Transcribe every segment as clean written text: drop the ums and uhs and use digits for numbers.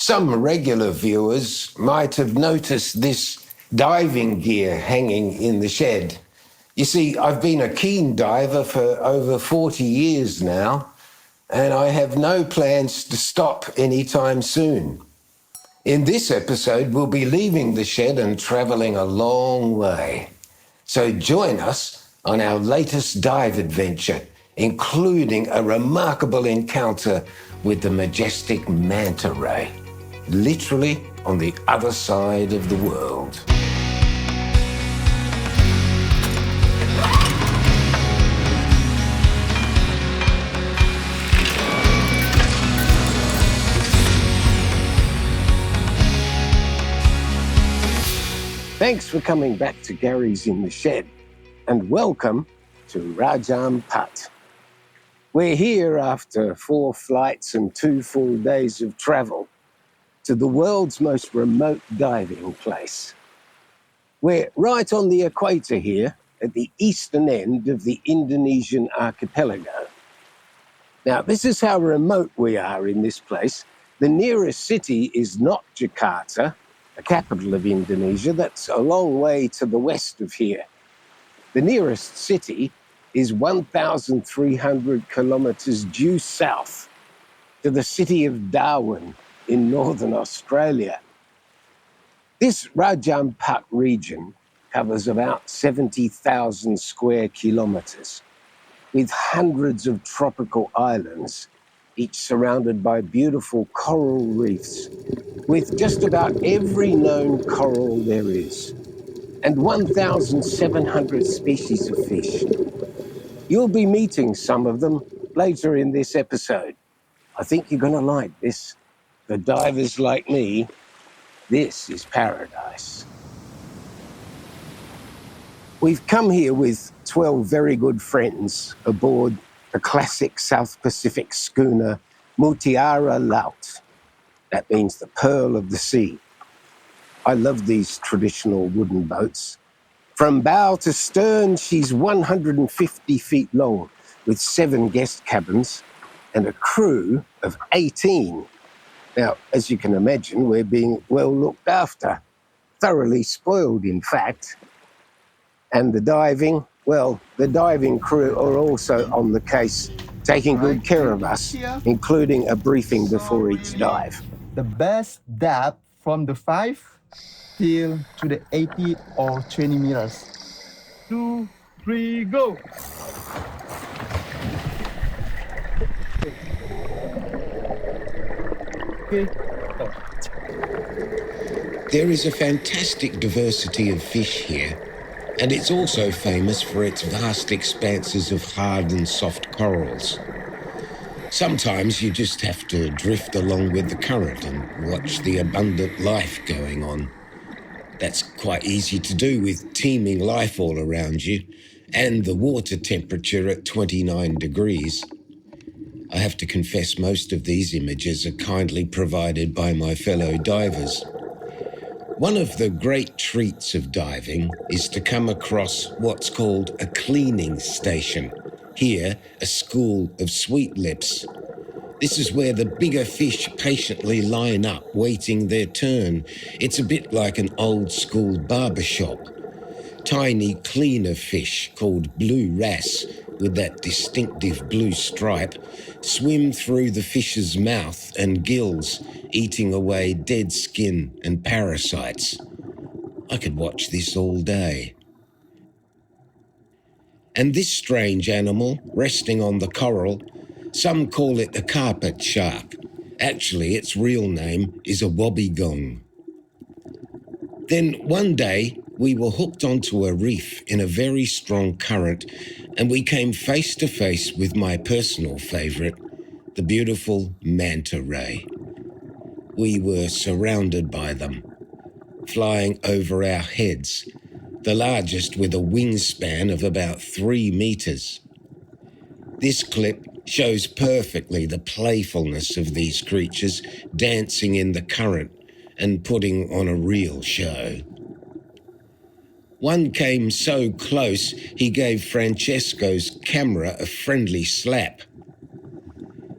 Some regular viewers might have noticed this diving gear hanging in the shed. You see, I've been a keen diver for over 40 years now, and I have no plans to stop anytime soon. In this episode, we'll be leaving the shed and travelling a long way. So join us on our latest dive adventure, including a remarkable encounter with the majestic manta ray, literally on the other side of the world. Thanks for coming back to Gary's in the Shed, and welcome to Raja Ampat. We're here after 4 flights and 2 full days of travel to the world's most remote diving place. We're right on the equator here at the eastern end of the Indonesian archipelago. Now, this is how remote we are in this place. The nearest city is not Jakarta, the capital of Indonesia. That's a long way to the west of here. The nearest city is 1,300 kilometres due south to the city of Darwin in northern Australia. This Raja Ampat region covers about 70,000 square kilometres, with hundreds of tropical islands, each surrounded by beautiful coral reefs, with just about every known coral there is, and 1,700 species of fish. You'll be meeting some of them later in this episode. I think you're going to like this. For divers like me, this is paradise. We've come here with 12 very good friends aboard the classic South Pacific schooner Mutiara Laut. That means the pearl of the sea. I love these traditional wooden boats. From bow to stern, she's 150 feet long, with 7 guest cabins and a crew of 18. Now, as you can imagine, we're being well looked after, thoroughly spoiled, in fact. And the diving, well, the diving crew are also on the case, taking good care of us, including a briefing before each dive. The best depth from the 5 till to the 80 or 20 meters. 2, 3, go! Okay. There is a fantastic diversity of fish here, and it's also famous for its vast expanses of hard and soft corals. Sometimes you just have to drift along with the current and watch the abundant life going on. That's quite easy to do with teeming life all around you and the water temperature at 29 degrees. I have to confess most of these images are kindly provided by my fellow divers. One of the great treats of diving is to come across what's called a cleaning station. Here, a school of sweet lips. This is where the bigger fish patiently line up, waiting their turn. It's a bit like an old-school barber shop. Tiny, cleaner fish called blue wrasse, with that distinctive blue stripe, swim through the fish's mouth and gills, eating away dead skin and parasites. I could watch this all day. And this strange animal, resting on the coral, some call it a carpet shark. Actually, its real name is a wobbegong. Then one day, we were hooked onto a reef in a very strong current, and we came face to face with my personal favourite, the beautiful manta ray. We were surrounded by them, flying over our heads, the largest with a wingspan of about 3 meters. This clip shows perfectly the playfulness of these creatures dancing in the current and putting on a real show. One came so close he gave Francesco's camera a friendly slap.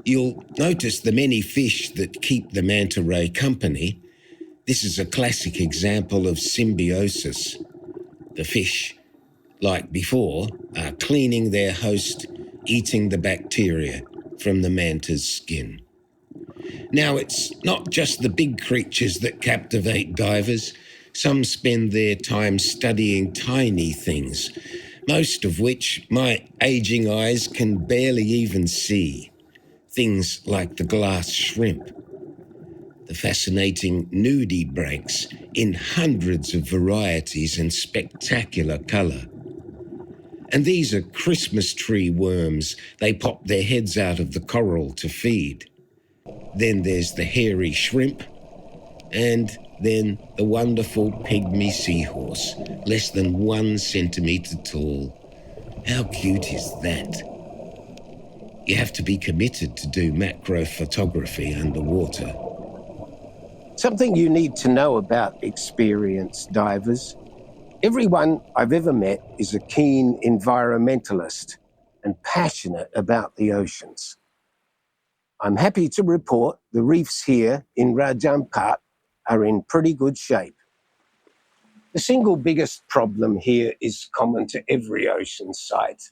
You'll notice the many fish that keep the manta ray company. This is a classic example of symbiosis. The fish, like before, are cleaning their host, eating the bacteria from the manta's skin. Now, it's not just the big creatures that captivate divers. Some spend their time studying tiny things, most of which my aging eyes can barely even see. Things like the glass shrimp, the fascinating nudibranchs in hundreds of varieties and spectacular colour. And these are Christmas tree worms. They pop their heads out of the coral to feed. Then there's the hairy shrimp, and then the wonderful pygmy seahorse, less than 1 centimetre tall. How cute is that? You have to be committed to do macro photography underwater. Something you need to know about experienced divers. Everyone I've ever met is a keen environmentalist and passionate about the oceans. I'm happy to report the reefs here in Raja Ampat are in pretty good shape. The single biggest problem here is common to every ocean site,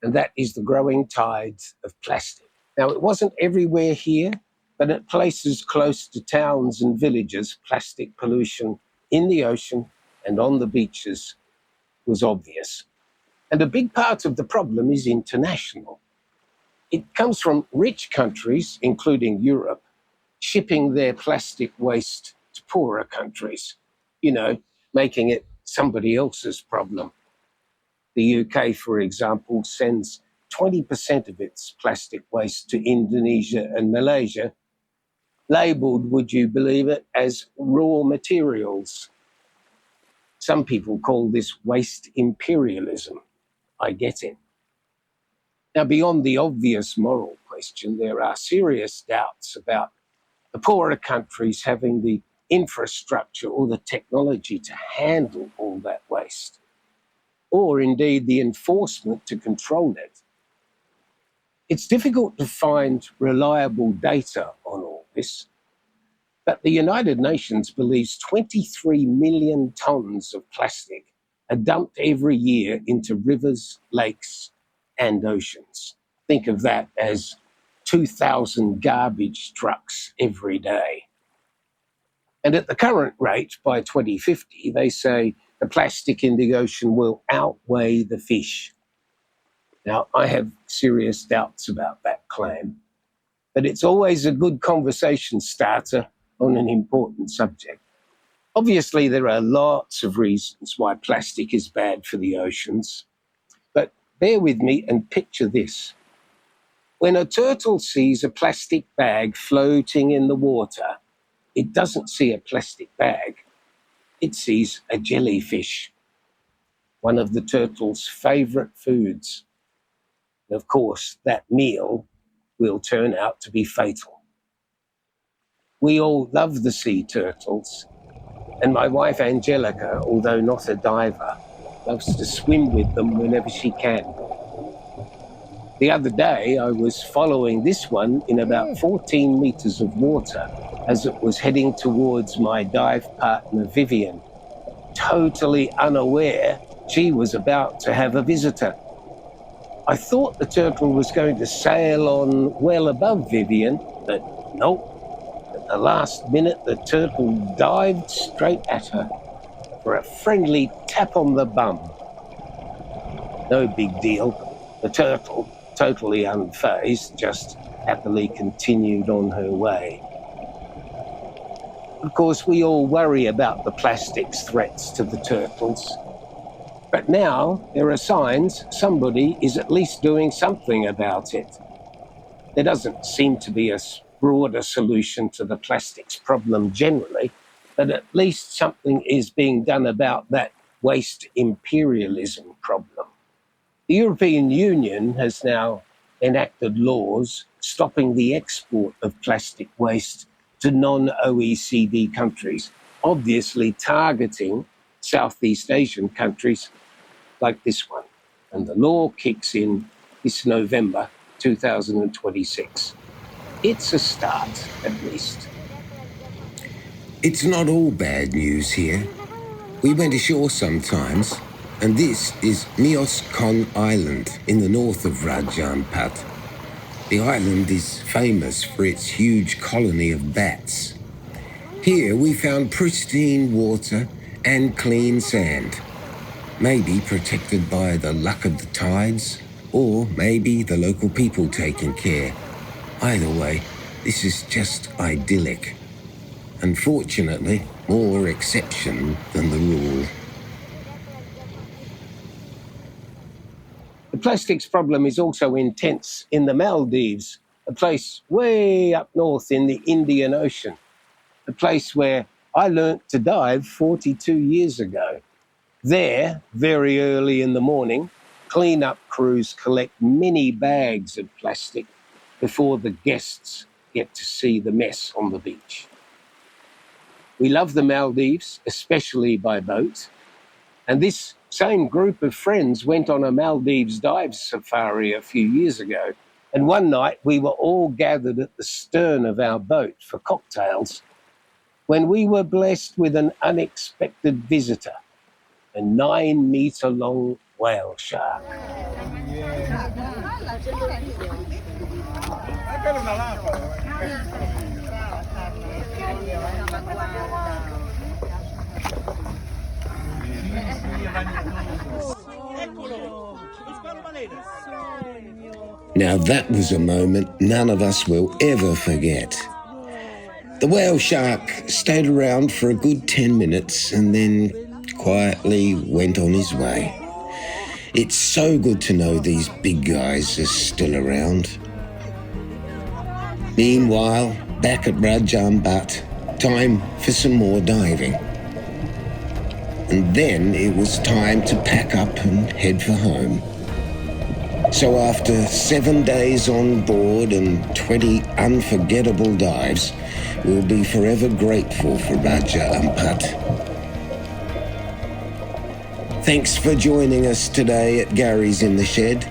and that is the growing tides of plastic. Now, it wasn't everywhere here, but at places close to towns and villages, plastic pollution in the ocean and on the beaches was obvious. And a big part of the problem is international. It comes from rich countries, including Europe, shipping their plastic waste to poorer countries, making it somebody else's problem. The UK, for example, sends 20% of its plastic waste to Indonesia and Malaysia, labelled, would you believe it, as raw materials. Some people call this waste imperialism. I get it. Now, beyond the obvious moral question, there are serious doubts about the poorer countries having the infrastructure or the technology to handle all that waste, or indeed the enforcement to control it. It's difficult to find reliable data on all this, but the United Nations believes 23 million tonnes of plastic are dumped every year into rivers, lakes, and oceans. Think of that as 2,000 garbage trucks every day. And at the current rate, by 2050, they say the plastic in the ocean will outweigh the fish. Now, I have serious doubts about that claim, but it's always a good conversation starter on an important subject. Obviously, there are lots of reasons why plastic is bad for the oceans, but bear with me and picture this. When a turtle sees a plastic bag floating in the water, it doesn't see a plastic bag, it sees a jellyfish, one of the turtle's favourite foods. And of course, that meal will turn out to be fatal. We all love the sea turtles, and my wife Angelica, although not a diver, loves to swim with them whenever she can. The other day, I was following this one in about 14 metres of water as it was heading towards my dive partner Vivian, totally unaware she was about to have a visitor. I thought the turtle was going to sail on well above Vivian, but nope. At the last minute, the turtle dived straight at her for a friendly tap on the bum. No big deal. The turtle, totally unfazed, just happily continued on her way. Of course, we all worry about the plastic's threats to the turtles. But now there are signs somebody is at least doing something about it. There doesn't seem to be a broader solution to the plastics problem generally, but at least something is being done about that waste imperialism problem. The European Union has now enacted laws stopping the export of plastic waste to non-OECD countries, obviously targeting Southeast Asian countries like this one. And the law kicks in this November 2026. It's a start, at least. It's not all bad news here. We went ashore sometimes, and this is Mios Kon Island in the north of Raja Ampat. The island is famous for its huge colony of bats. Here we found pristine water and clean sand, maybe protected by the luck of the tides, or maybe the local people taking care. Either way, this is just idyllic. Unfortunately, more exception than the rule. The plastics problem is also intense in the Maldives, a place way up north in the Indian Ocean, a place where I learnt to dive 42 years ago. There, very early in the morning, clean-up crews collect many bags of plastic before the guests get to see the mess on the beach. We love the Maldives, especially by boat, and this same group of friends went on a Maldives dive safari a few years ago, and one night we were all gathered at the stern of our boat for cocktails when we were blessed with an unexpected visitor, a 9-meter-long whale shark. Now that was a moment none of us will ever forget. The whale shark stayed around for a good 10 minutes and then quietly went on his way. It's so good to know these big guys are still around. Meanwhile, back at Raja Ampat, time for some more diving. And then it was time to pack up and head for home. So after 7 days on board and 20 unforgettable dives, we'll be forever grateful for Raja Ampat. Thanks for joining us today at Gary's in the Shed.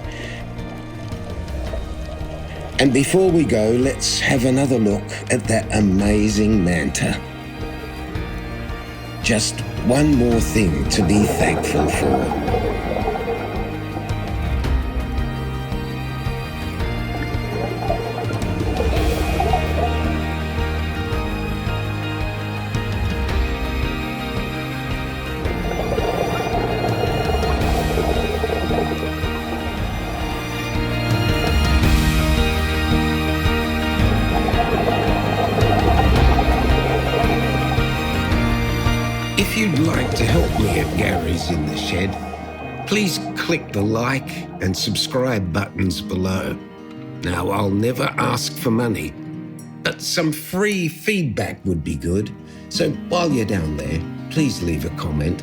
And before we go, let's have another look at that amazing manta. Just one more thing to be thankful for. If you'd like to help me at Gary's in the Shed, please click the like and subscribe buttons below. Now, I'll never ask for money, but some free feedback would be good. So while you're down there, please leave a comment.